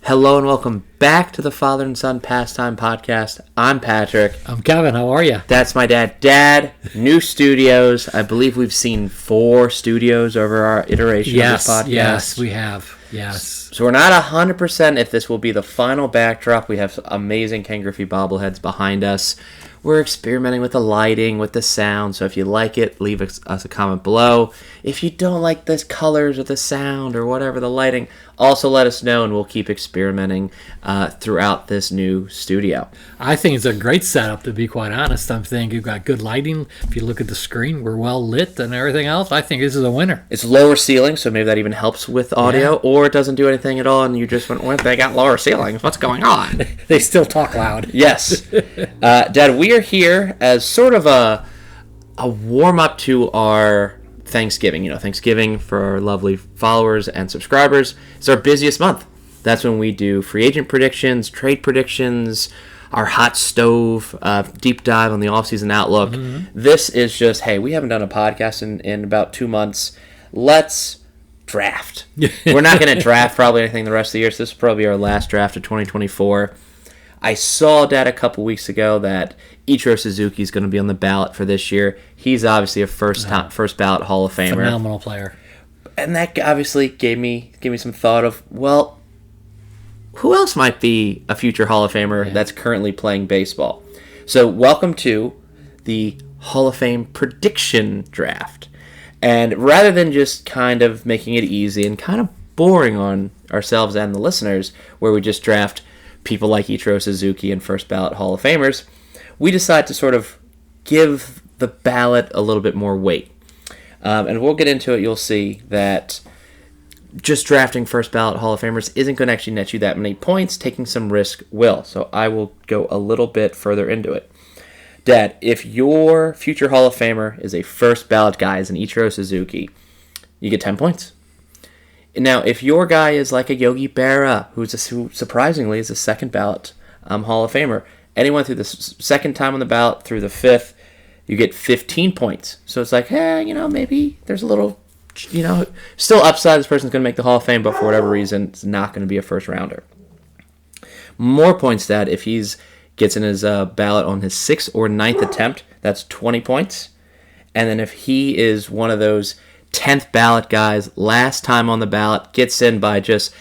Hello and welcome back to the Father and Son Pastime podcast. I'm Patrick. I'm Kevin. How are you? That's my dad. Dad, new studios. I believe we've seen 4 studios over our iteration of this podcast. Yes, we have. Yes. So we're not 100% if this will be the final backdrop. We have amazing Ken Griffey bobbleheads behind us. We're experimenting with the lighting, with the sound. So if you like it, leave us a comment below. If you don't like the colors or the sound or whatever, the lighting, also let us know and we'll keep experimenting throughout this new studio. I think it's a great setup, to be quite honest. I'm thinking you've got good lighting. If you look at the screen, we're well lit and everything else. I think this is a winner. It's lower ceiling, so maybe that even helps with audio, or it doesn't do anything at all and you just went, they got lower ceilings. What's going on? They still talk loud. Yes. Dad, we are here as sort of a warm-up to our Thanksgiving. Thanksgiving for our lovely followers and subscribers is our busiest month. That's when we do free agent predictions, trade predictions, our hot stove, deep dive on the offseason outlook. Mm-hmm. This is just, hey, we haven't done a podcast in about 2 months. Let's draft. We're not going to draft probably anything the rest of the year, so this will probably be our last draft of 2024. I saw, Dad, a couple weeks ago that Ichiro Suzuki is going to be on the ballot for this year. He's obviously a first ballot Hall of Famer. Phenomenal player. And that obviously gave me some thought of, well, who else might be a future Hall of Famer that's currently playing baseball? So welcome to the Hall of Fame prediction draft. And rather than just kind of making it easy and kind of boring on ourselves and the listeners, where we just draft people like Ichiro Suzuki and first ballot Hall of Famers, we decide to sort of give the ballot a little bit more weight. And we'll get into it. You'll see that just drafting first ballot Hall of Famers isn't going to actually net you that many points. Taking some risk will. So I will go a little bit further into it. Dad, if your future Hall of Famer is a first ballot guy, as an Ichiro Suzuki, you get 10 points. Now, if your guy is like a Yogi Berra, who surprisingly is a second ballot Hall of Famer, anyone through the second time on the ballot through the 5th, you get 15 points. So it's like, maybe there's a little, still upside. This person's going to make the Hall of Fame, but for whatever reason, it's not going to be a first rounder. More points, Dad, if he's gets in his ballot on his 6th or 9th attempt, that's 20 points. And then if he is one of those 10th ballot guys, last time on the ballot, gets in by just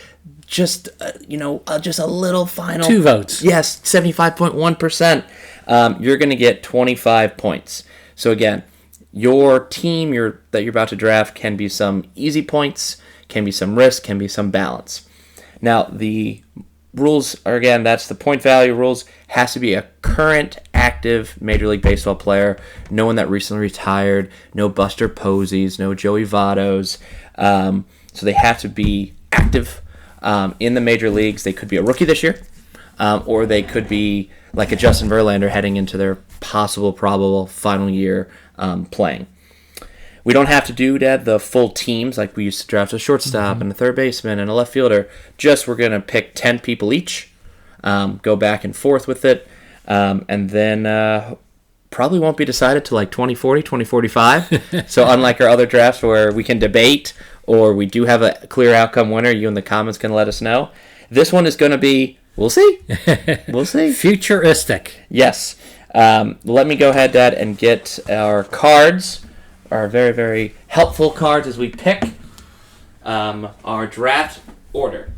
a little final 2 votes. Yes, 75.1%. You're going to get 25 points. So again, your team that you're about to draft can be some easy points, can be some risk, can be some balance. Now the rules are, again, that's the point value rules. Has to be a current active Major League Baseball player, no one that recently retired, no Buster Posies, no Joey Vottos. So they have to be active in the major leagues. They could be a rookie this year, or they could be like a Justin Verlander heading into their probable final year playing. We don't have to do, Dad, the full teams like we used to draft a shortstop and a third baseman and a left fielder. Just we're going to pick 10 people each, go back and forth with it, and then probably won't be decided till like 2040, 2045. So unlike our other drafts where we can debate or we do have a clear outcome winner, you in the comments can let us know. This one is going to be, we'll see. We'll see. Futuristic. Yes. Let me go ahead, Dad, and get our cards. Our very, very helpful cards as we pick our draft order.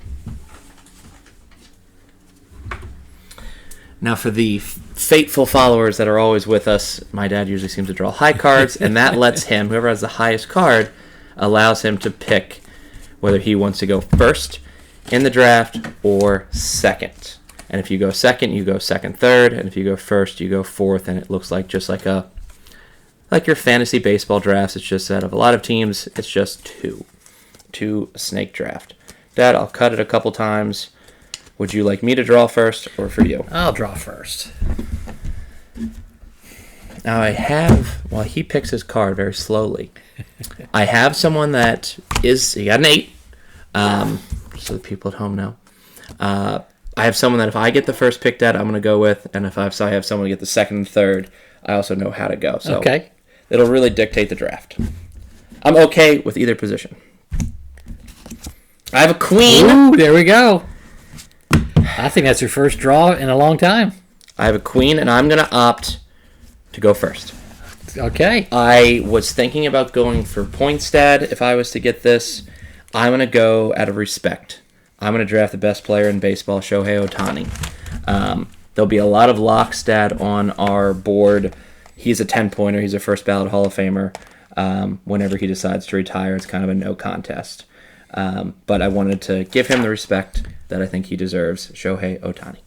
Now, for the faithful followers that are always with us, my dad usually seems to draw high cards, and that lets him, whoever has the highest card, allows him to pick whether he wants to go first in the draft or second. And if you go second, you go second, third, and if you go first, you go fourth, and it looks like just like your fantasy baseball drafts. It's just out of a lot of teams, it's just two snake draft. Dad, I'll cut it a couple times. Would you like me to draw first or for you? I'll draw first. Now while he picks his card very slowly, I have someone that he got an 8, so the people at home know. I have someone that if I get the first pick, Dad, I'm going to go with, and if I have someone get the second and third, I also know how to go. So okay. It'll really dictate the draft. I'm okay with either position. I have a queen. Ooh, there we go. I think that's your first draw in a long time. I have a queen, and I'm going to opt to go first. Okay. I was thinking about going for Pointstad if I was to get this. I'm going to go out of respect. I'm going to draft the best player in baseball, Shohei Ohtani. There'll be a lot of Lockstad on our board. He's a 10-pointer. He's a first ballot Hall of Famer. Whenever he decides to retire, it's kind of a no contest. But I wanted to give him the respect that I think he deserves, Shohei Ohtani.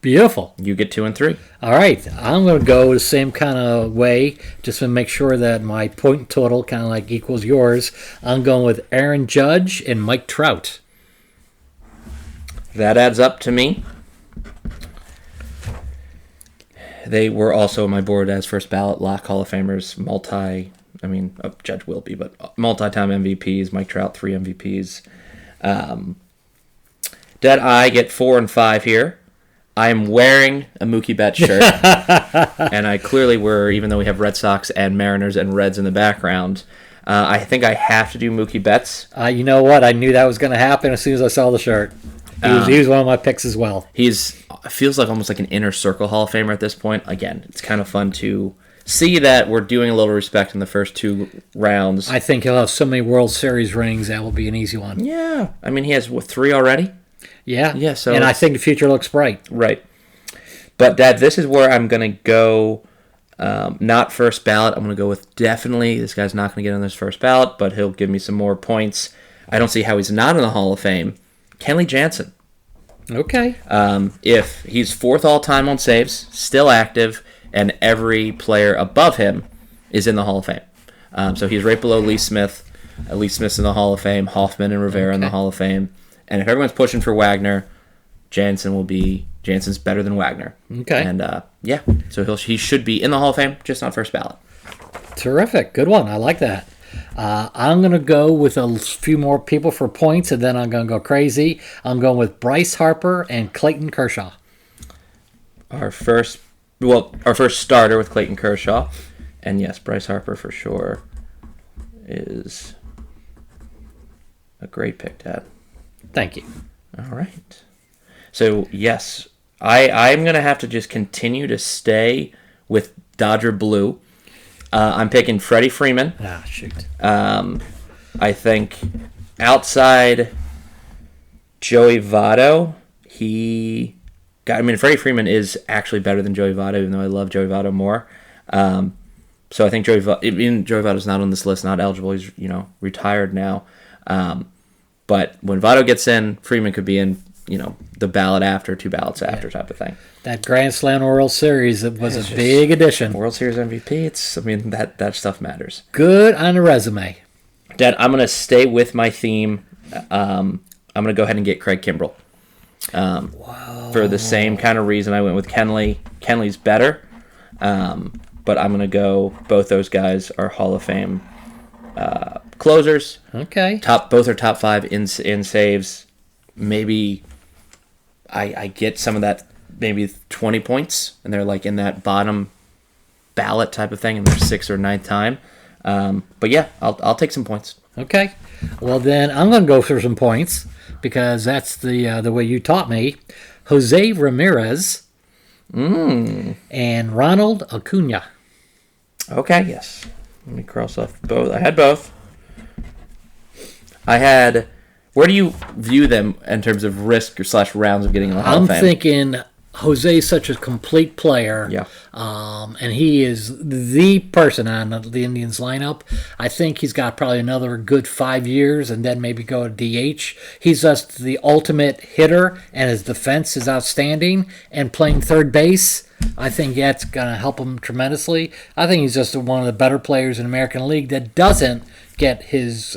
Beautiful. You get 2 and 3. All right. I'm going to go the same kind of way just to make sure that my point total kind of like equals yours. I'm going with Aaron Judge and Mike Trout. That adds up to me. They were also on my board as first ballot lock Hall of Famers, Judge will be, but multi-time MVPs, Mike Trout, 3 MVPs. Dead I get 4 and 5 here. I am wearing a Mookie Betts shirt, and I clearly were, even though we have Red Sox and Mariners and Reds in the background. I think I have to do Mookie Betts. You know what? I knew that was going to happen as soon as I saw the shirt. He was one of my picks as well. Feels like almost like an inner circle Hall of Famer at this point. Again, it's kind of fun to see that we're doing a little respect in the first 2 rounds. I think he'll have so many World Series rings that will be an easy one. Yeah. I mean, he has, 3 already? Yeah. Yeah. So, and I think the future looks bright. Right. But, Dad, this is where I'm going to go not first ballot. I'm going to go with definitely, this guy's not going to get on this first ballot, but he'll give me some more points. I don't see how he's not in the Hall of Fame. Kenley Jansen. Okay. If he's 4th all-time on saves, still active, and every player above him is in the Hall of Fame. So he's right below Lee Smith. Lee Smith's in the Hall of Fame. Hoffman and Rivera in the Hall of Fame. And if everyone's pushing for Wagner, Jansen's better than Wagner. Okay. And, so he should be in the Hall of Fame, just not first ballot. Terrific. Good one. I like that. I'm going to go with a few more people for points, and then I'm going to go crazy. I'm going with Bryce Harper and Clayton Kershaw. Our first starter with Clayton Kershaw. And yes, Bryce Harper for sure is a great pick, Dad. Thank you. All right. So, yes, I'm going to have to just continue to stay with Dodger Blue. I'm picking Freddie Freeman. Shoot. I think outside Joey Votto, Freddie Freeman is actually better than Joey Votto, even though I love Joey Votto more. So I think Joey Votto's not on this list, not eligible. He's, retired now. But when Votto gets in, Freeman could be in, the ballot after, 2 ballots after type of thing. That Grand Slam World Series was a big addition. World Series MVP, that stuff matters. Good on the resume. Dad, I'm going to stay with my theme. I'm going to go ahead and get Craig Kimbrell. For the same kind of reason I went with Kenley. Kenley's better, but I'm going to go, both those guys are Hall of Fame closers. Okay. Both are top 5 in saves. Maybe I get some of that, maybe 20 points, and they're like in that bottom ballot type of thing in their 6th or 9th time. But yeah, I'll take some points. Okay. Well, then I'm going to go for some points because that's the way you taught me. Jose Ramirez and Ronald Acuna. Okay, yes. Let me cross off both. I had both. Where do you view them in terms of risk / rounds of getting in the Hall of Fame? I'm thinking Jose's such a complete player. Yeah. And he is the person on the Indians lineup. I think he's got probably another good 5 years and then maybe go to DH. He's just the ultimate hitter, and his defense is outstanding. And playing third base, I think that's going to help him tremendously. I think he's just one of the better players in the American League that doesn't get his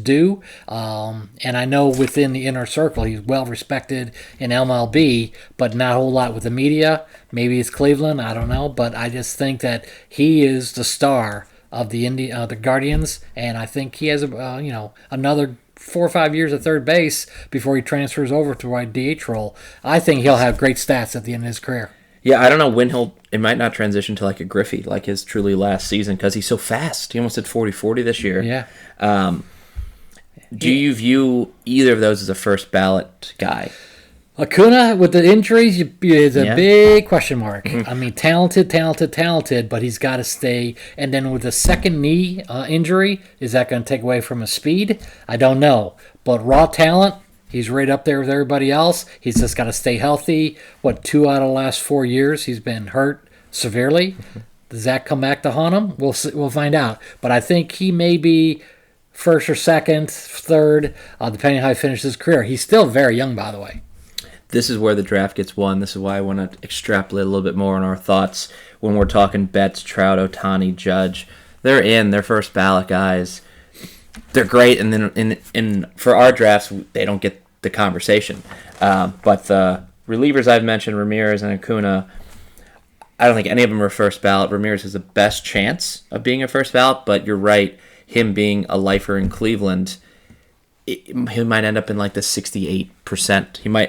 due. And I know within the inner circle he's well respected in MLB, but not a whole lot with the media. Maybe it's Cleveland, I don't know, but I just think that he is the star of the Guardians, and I think he has another 4 or 5 years at third base before he transfers over to a DH role. I think he'll have great stats at the end of his career. Yeah, I don't know when it might not transition to like a Griffey, like his truly last season, because he's so fast. He almost did 40-40 this year. Yeah. Do you view either of those as a first ballot guy? Acuna, with the injuries, is a Yeah. big question mark. I mean, talented, but he's got to stay. And then with the second knee injury, is that going to take away from his speed? I don't know. But raw talent, he's right up there with everybody else. He's just got to stay healthy. 2 out of the last 4 years, he's been hurt severely. Does that come back to haunt him? We'll find out. But I think he may be first or second, third, depending on how he finishes his career. He's still very young, by the way. This is where the draft gets won. This is why I want to extrapolate a little bit more on our thoughts when we're talking Betts, Trout, Ohtani, Judge. They're in. They're first ballot guys. They're great, and then in for our drafts, they don't get the conversation. But the relievers I've mentioned, Ramirez and Acuna, I don't think any of them are first ballot. Ramirez has the best chance of being a first ballot, but you're right. Him being a lifer in Cleveland, he might end up in like the 68%.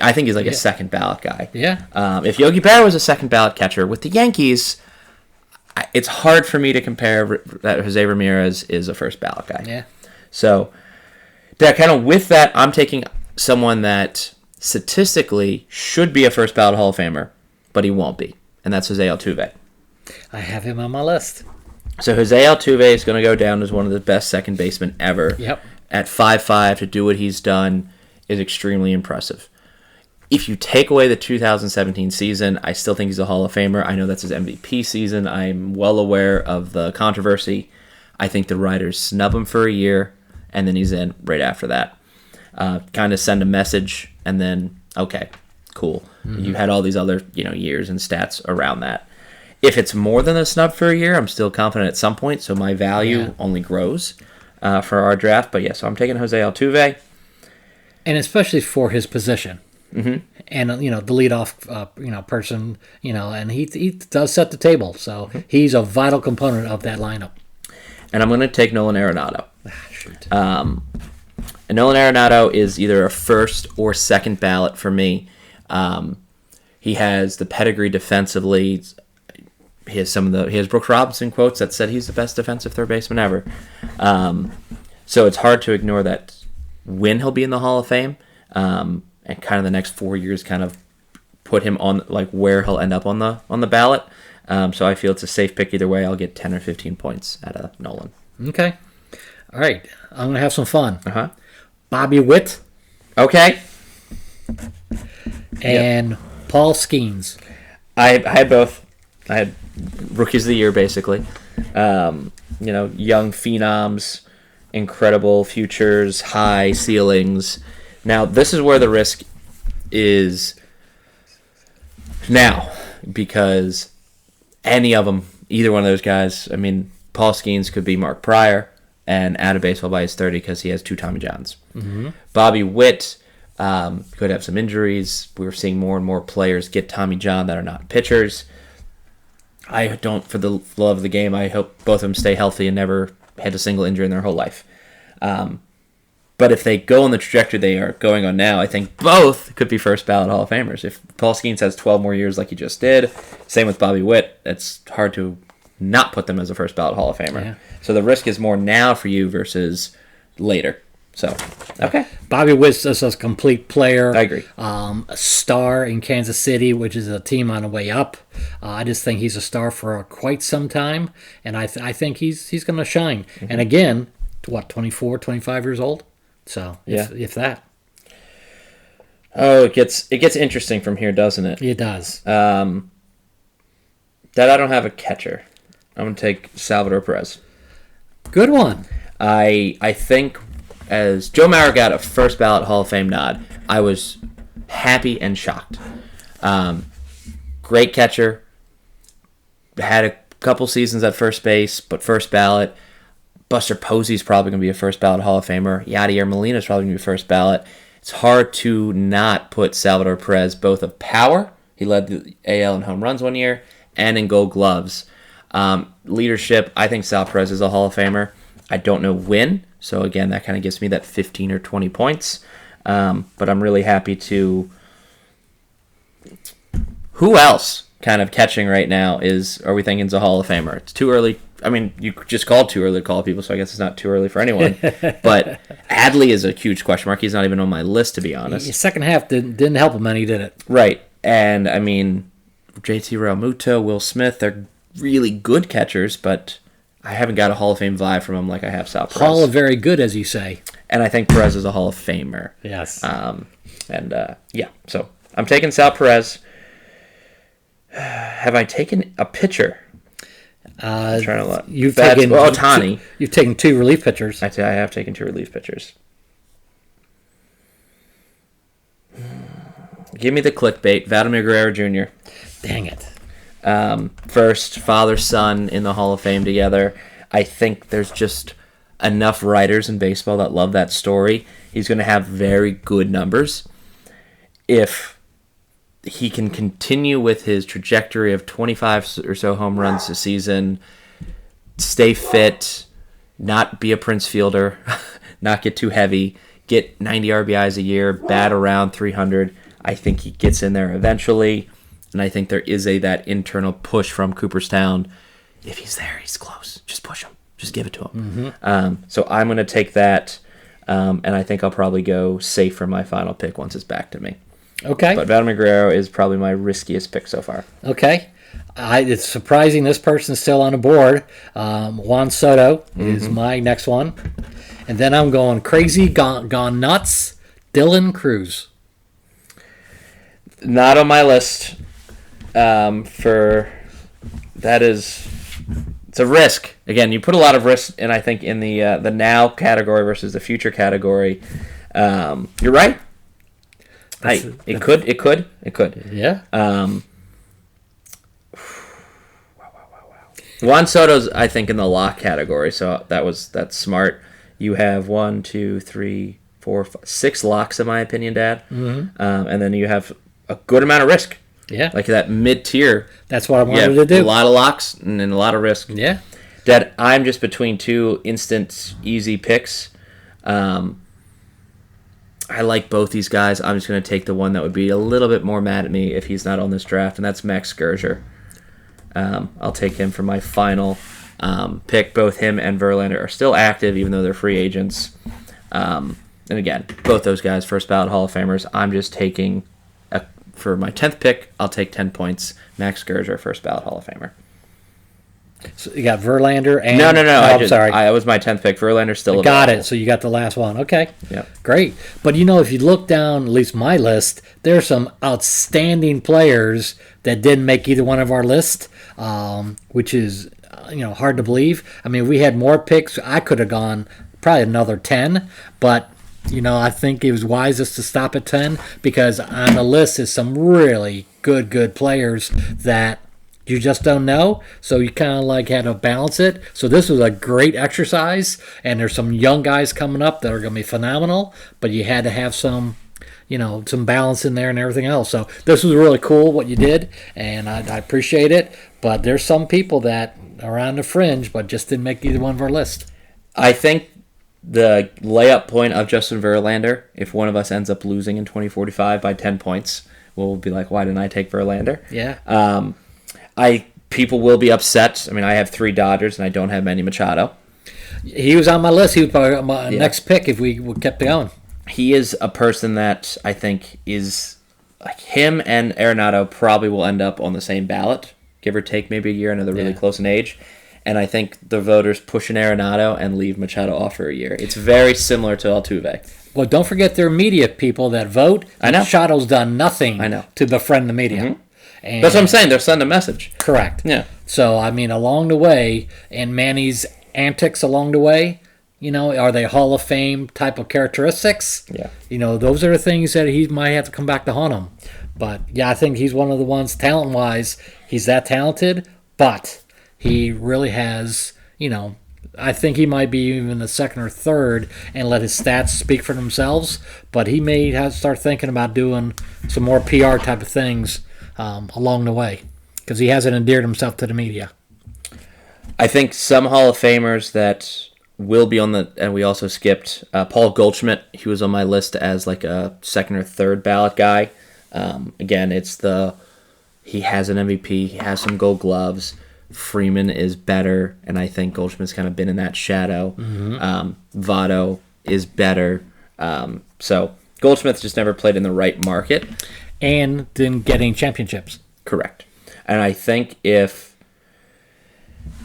I think he's like a second ballot guy. Yeah. If Yogi Berra was a second ballot catcher with the Yankees, it's hard for me to compare that Jose Ramirez is a first ballot guy. Yeah. So that kind of with that, I'm taking someone that statistically should be a first ballot Hall of Famer, but he won't be, and that's Jose Altuve. I have him on my list. So Jose Altuve is going to go down as one of the best second basemen ever. Yep. At 5'5", to do what he's done is extremely impressive. If you take away the 2017 season, I still think he's a Hall of Famer. I know that's his MVP season. I'm well aware of the controversy. I think the writers snub him for a year, and then he's in right after that. Kind of send a message, and then, okay, cool. Mm-hmm. You had all these other years and stats around that. If it's more than a snub for a year, I'm still confident at some point, so my value only grows for our draft. But yeah, so I'm taking Jose Altuve. And especially for his position. Mm-hmm. And, the leadoff, person, and he does set the table. So he's a vital component of that lineup. And I'm going to take Nolan Arenado. Shoot. And Nolan Arenado is either a first or second ballot for me. He has the pedigree defensively. He has Brooks Robinson quotes that said he's the best defensive third baseman ever. So it's hard to ignore that when he'll be in the Hall of Fame, and kind of the next 4 years kind of put him on like where he'll end up on the ballot. So I feel it's a safe pick either way. I'll get 10 or 15 points out of Nolan. Okay. All right. I'm gonna have some fun. Uh-huh. Bobby Witt. Okay. And Paul Skeens. I had both. I had rookies of the year, basically. Young phenoms, incredible futures, high ceilings. Now, this is where the risk is now, because any of them, either one of those guys, I mean, Paul Skeens could be Mark Pryor and out of baseball by his 30 because he has 2 Tommy Johns. Mm-hmm. Bobby Witt could have some injuries. We're seeing more and more players get Tommy John that are not pitchers. I don't, for the love of the game, I hope both of them stay healthy and never had a single injury in their whole life. But if they go on the trajectory they are going on now, I think both could be first ballot Hall of Famers. If Paul Skeens has 12 more years like he just did, same with Bobby Witt, it's hard to not put them as a first ballot Hall of Famer. Yeah. So the risk is more now for you versus later. So, okay. Bobby Witt's just a complete player. I agree. A star in Kansas City, which is a team on the way up. I just think he's a star for quite some time, and I think he's going to shine. Mm-hmm. And again, 24, 25 years old? So, if that. Oh, it gets interesting from here, doesn't it? It does. That I don't have a catcher. I'm going to take Salvador Perez. Good one. I think as Joe Mauer got a first ballot Hall of Fame nod, I was happy and shocked. Great catcher. Had a couple seasons at first base, but first ballot. Buster Posey's probably going to be a first ballot Hall of Famer. Yadier Molina's probably going to be first ballot. It's hard to not put Salvador Perez both of power. He led the AL in home runs one year and in Gold Gloves. Leadership, I think Sal Perez is a Hall of Famer. I don't know when, so again, that kind of gives me that 15 or 20 points. But I'm really happy to... Who else kind of catching right now are we thinking is a Hall of Famer? It's too early I mean, you just called too early to call people, so I guess it's not too early for anyone. But Adley is a huge question mark. He's not even on my list, to be honest. The second half didn't help him any, did it? Right. And, I mean, JT Realmuto, Will Smith, they're really good catchers, but I haven't got a Hall of Fame vibe from them like I have Sal Perez. Hall of very good, as you say. And I think Perez is a Hall of Famer. Yes. Yeah, so I'm taking Sal Perez. Have I taken a pitcher? I'm trying to look. You've taken Ohtani. You've taken 2 relief pitchers. I have taken 2 relief pitchers. Give me the clickbait. Vladimir Guerrero Jr. Dang it. First father-son in the Hall of Fame together. I think there's just enough writers in baseball that love that story. He's going to have very good numbers. If he can continue with his trajectory of 25 or so home runs a season, stay fit, not be a Prince fielder, not get too heavy, get 90 RBIs a year, bat around 300, I think he gets in there eventually. And I think there is that internal push from Cooperstown. If he's there, he's close. Just push him. Just give it to him. Mm-hmm. So I'm going to take that, and I think I'll probably go safe for my final pick once it's back to me. Okay. But Vladimir Guerrero is probably my riskiest pick so far. Okay. It's surprising this person's still on the board. Juan Soto is my next one. And then I'm going crazy, gone nuts, Dylan Cruz. Not on my list. It's a risk. Again, you put a lot of risk in, I think, in the now category versus the future category. You're right. It could. Yeah. Wow. Juan Soto's, I think, in the lock category, so that's smart. You have 1, 2, 3, 4, 5, 6 locks, in my opinion, Dad. Mm-hmm. And then you have a good amount of risk. Yeah. Like that mid-tier. That's what I wanted to do. A lot of locks and then a lot of risk. Yeah. Dad, I'm just between 2 instant, easy picks. I like both these guys. I'm just going to take the one that would be a little bit more mad at me if he's not on this draft, and that's Max Scherzer. I'll take him for my final pick. Both him and Verlander are still active, even though they're free agents. And again, both those guys, first ballot Hall of Famers. I'm just taking, for my 10th pick, I'll take 10 points. Max Scherzer, first ballot Hall of Famer. So you got Verlander and... No. I'm sorry. I was my 10th pick. Verlander's still got available. it. So you got the last one. Okay. Yeah. Great. But, if you look down, at least my list, there are some outstanding players that didn't make either one of our lists, which is, hard to believe. I mean, we had more picks. I could have gone probably another 10, but... I think it was wisest to stop at 10 because on the list is some really good players that you just don't know. So you kind of had to balance it. So this was a great exercise, and there's some young guys coming up that are going to be phenomenal, but you had to have some balance in there and everything else. So this was really cool what you did, and I appreciate it. But there's some people that are on the fringe but just didn't make either one of our lists. I think the layup point of Justin Verlander, if one of us ends up losing in 2045 by 10 points, we'll be like, why didn't I take Verlander? Yeah. People will be upset. I mean, I have 3 Dodgers, and I don't have Manny Machado. He was on my list. He was probably my next pick if we kept going. He is a person that I think is, like him and Arenado probably will end up on the same ballot, give or take maybe a year, and they're really close in age. And I think the voters push an Arenado and leave Machado off for a year. It's very similar to Altuve. Well, don't forget there are media people that vote. I know. Machado's done nothing to befriend the media. Mm-hmm. And that's what I'm saying. They're sending a message. Correct. Yeah. So, I mean, along the way, and Manny's antics along the way, are they Hall of Fame type of characteristics? Yeah. Those are the things that he might have to come back to haunt him. But, yeah, I think he's one of the ones, talent-wise, he's that talented, but... he really has, I think he might be even the second or third and let his stats speak for themselves. But he may have to start thinking about doing some more PR type of things along the way because he hasn't endeared himself to the media. I think some Hall of Famers that will be on and we also skipped, Paul Goldschmidt. He was on my list as like a second or third ballot guy. Again, he has an MVP. He has some gold gloves. Freeman is better, and I think Goldschmidt's kind of been in that shadow. Votto is better. So Goldschmidt's just never played in the right market. And then getting championships. Correct. And I think if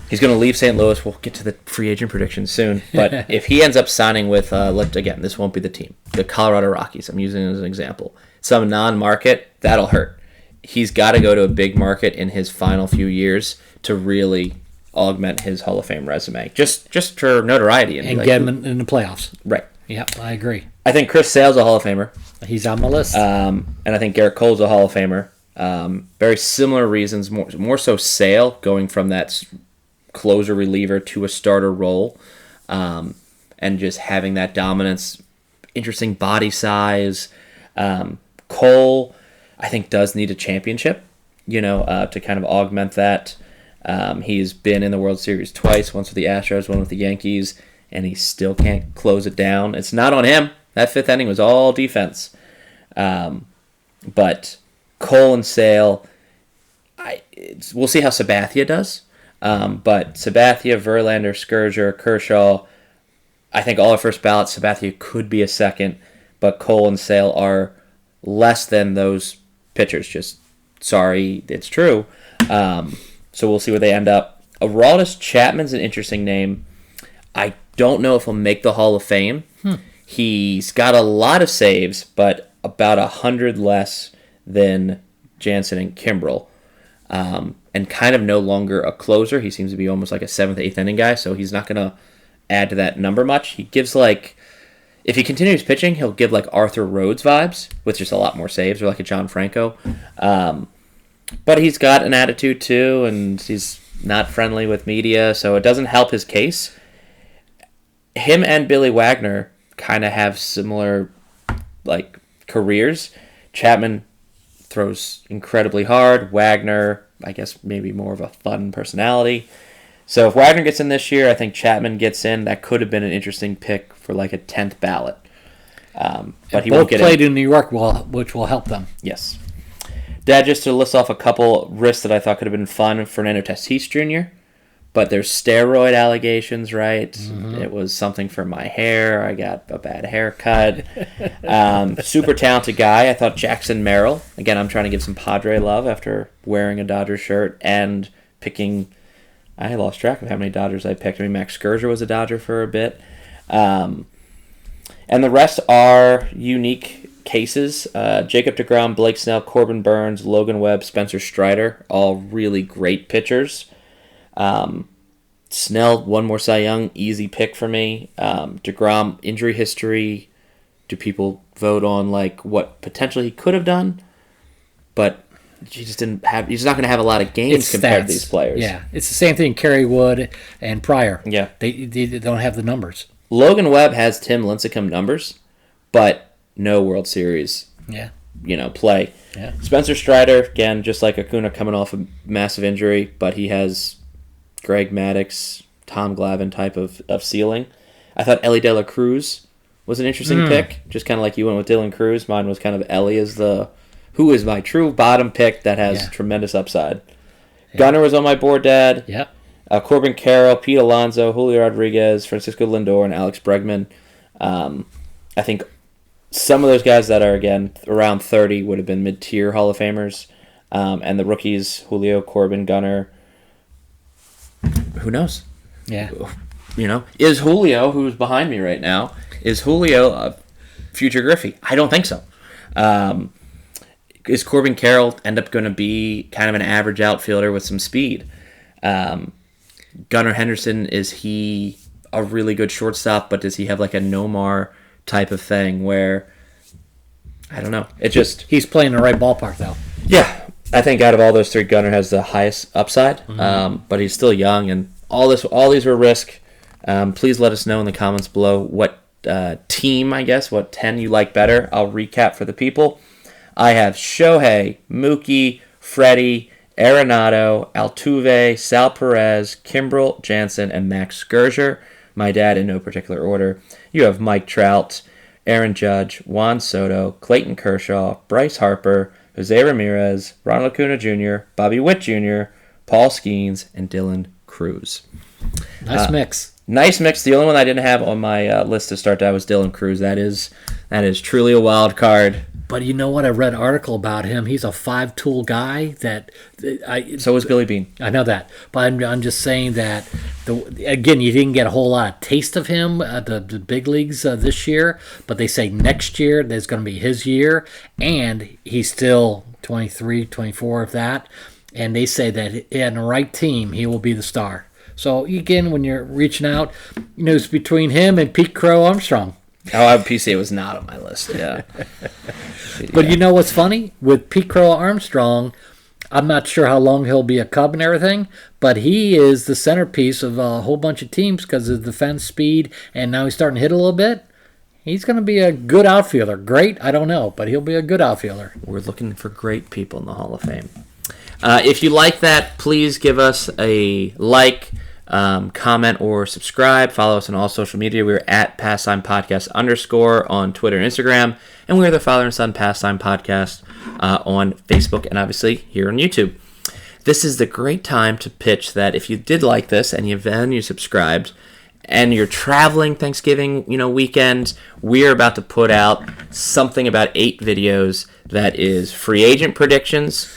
he's going to leave St. Louis, we'll get to the free agent predictions soon, but if he ends up signing with, again, this won't be the team, the Colorado Rockies, I'm using it as an example, some non-market, that'll hurt. He's got to go to a big market in his final few years to really augment his Hall of Fame resume, just for notoriety. And get him in the playoffs. Right. Yep, I agree. I think Chris Sale's a Hall of Famer. He's on my list. And I think Garrett Cole's a Hall of Famer. Very similar reasons, more so Sale, going from that closer reliever to a starter role, and just having that dominance, interesting body size. Cole, I think, does need a championship, to kind of augment that. He's been in the World Series twice, once with the Astros, one with the Yankees, and he still can't close it down. It's not on him. That fifth inning was all defense. But Cole and Sale, we'll see how Sabathia does. But Sabathia, Verlander, Scherzer, Kershaw, I think all are first ballot. Sabathia could be a second, but Cole and Sale are less than those pitchers. Just sorry, it's true. So we'll see where they end up. Aroldis Chapman's an interesting name. I don't know if he'll make the Hall of Fame. He's got a lot of saves, but about 100 less than Jansen and Kimbrel. And kind of no longer a closer. He seems to be almost like a 7th, 8th inning guy, so he's not going to add to that number much. He gives if he continues pitching, he'll give Arthur Rhodes vibes, with just a lot more saves, or like a John Franco. But he's got an attitude too, and he's not friendly with media, so it doesn't help his case. Him and Billy Wagner kind of have similar careers. Chapman throws incredibly hard. Wagner, I guess, maybe more of a fun personality. So if Wagner gets in this year, I think Chapman gets in. That could have been an interesting pick for a 10th ballot. But he won't get played in New York, which will help them. Yes. Dad, just to list off a couple risks that I thought could have been fun. Fernando Tatis Jr., but there's steroid allegations, right? It was something for my hair. I got a bad haircut. Super talented guy. I thought Jackson Merrill. Again, I'm trying to give some Padre love after wearing a Dodgers shirt and picking. I lost track of how many Dodgers I picked. Max Scherzer was a Dodger for a bit. And the rest are unique cases. Jacob deGrom, Blake Snell, Corbin Burns, Logan Webb, Spencer Strider, all really great pitchers. Snell, one more Cy Young, easy pick for me. deGrom, injury history. Do people vote on what potentially he could have done? But he just didn't have. He's not going to have a lot of games compared to these players. Yeah, it's the same thing. Kerry Wood and Pryor. Yeah, they don't have the numbers. Logan Webb has Tim Lincecum numbers, but no World Series. Yeah. Play. Yeah. Spencer Strider, again, just like Acuna, coming off a massive injury, but he has Greg Maddux, Tom Glavine type of ceiling. I thought Ellie De La Cruz was an interesting pick, just kind of like you went with Dylan Cruz. Mine was kind of Ellie as who is my true bottom pick that has tremendous upside. Yeah. Gunnar was on my board, Dad. Yeah. Corbin Carroll, Pete Alonso, Julio Rodriguez, Francisco Lindor, and Alex Bregman. I think some of those guys that are, again, around 30 would have been mid-tier Hall of Famers. And the rookies, Julio, Corbin, Gunnar, who knows? Yeah. Is Julio, who's behind me right now, is Julio a future Griffey? I don't think so. Is Corbin Carroll end up going to be kind of an average outfielder with some speed? Gunnar Henderson, is he a really good shortstop, but does he have a Nomar type of thing where, I don't know. He's playing the right ballpark, though. Yeah. I think out of all those three, Gunnar has the highest upside, but he's still young, and all these were risk. Please let us know in the comments below what team, what 10 you like better. I'll recap for the people. I have Shohei, Mookie, Freddie, Arenado, Altuve, Sal Perez, Kimbrel, Jansen, and Max Scherzer. My dad in no particular order. You have Mike Trout, Aaron Judge, Juan Soto, Clayton Kershaw, Bryce Harper, Jose Ramirez, Ronald Acuna Jr., Bobby Witt Jr., Paul Skeens, and Dylan Cruz. Nice mix. Nice mix. The only one I didn't have on my list to start that was Dylan Cruz. That is truly a wild card. But you know what? I read an article about him. He's a 5-tool guy. So is Billy Bean. I know that, but I'm just saying that. Again, you didn't get a whole lot of taste of him at the big leagues this year. But they say next year there's going to be his year, and he's still 23, 24, if that. And they say that in the right team, he will be the star. So again, when you're reaching out, it's between him and Pete Crow Armstrong. Oh, PC was not on my list. Yeah. But you know what's funny? With Pete Crow Armstrong, I'm not sure how long he'll be a Cub and everything, but he is the centerpiece of a whole bunch of teams because of defense speed, and now he's starting to hit a little bit. He's going to be a good outfielder. Great? I don't know, but he'll be a good outfielder. We're looking for great people in the Hall of Fame. If you like that, please give us a like, comment, or subscribe. Follow us on all social media. We're at Pastime Podcast _ on Twitter and Instagram, and we're the Father and Son Pastime Podcast on Facebook and obviously here on YouTube. This is the great time to pitch that if you did like this and you subscribed and you're traveling Thanksgiving weekend, we're about to put out something about 8 videos that is free agent predictions,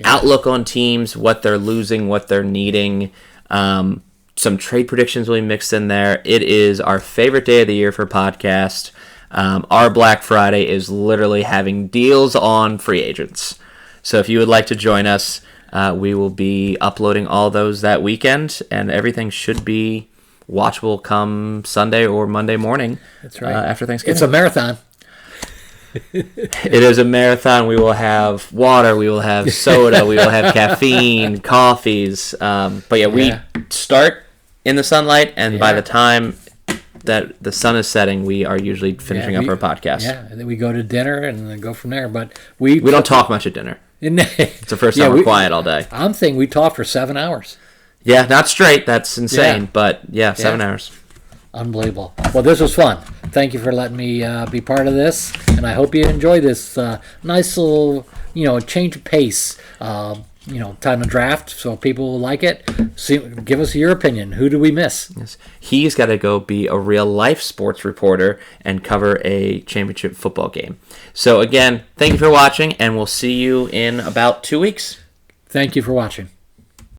outlook on teams, what they're losing, what they're needing, some trade predictions will be mixed in there. It is our favorite day of the year for podcast. Our Black Friday is literally having deals on free agents. So if you would like to join us, we will be uploading all those that weekend, and everything should be watchable come Sunday or Monday morning. That's right. After Thanksgiving. It's a marathon. It is a marathon. We will have water. We will have soda. We will have caffeine, coffees. But we start in the sunlight, and by the time that the sun is setting, we are usually finishing up our podcast. Yeah, and then we go to dinner and then go from there. But we don't talk much at dinner. It's the first time we're quiet all day. I'm thinking we talked for 7 hours. Yeah, not straight. That's insane. But 7 hours. Unbelievable. Well, this was fun. Thank you for letting me be part of this, and I hope you enjoy this nice little, change of pace, time of draft, so people will like it. Give us your opinion. Who do we miss? Yes. He's got to go be a real-life sports reporter and cover a championship football game. So, again, thank you for watching, and we'll see you in about 2 weeks. Thank you for watching.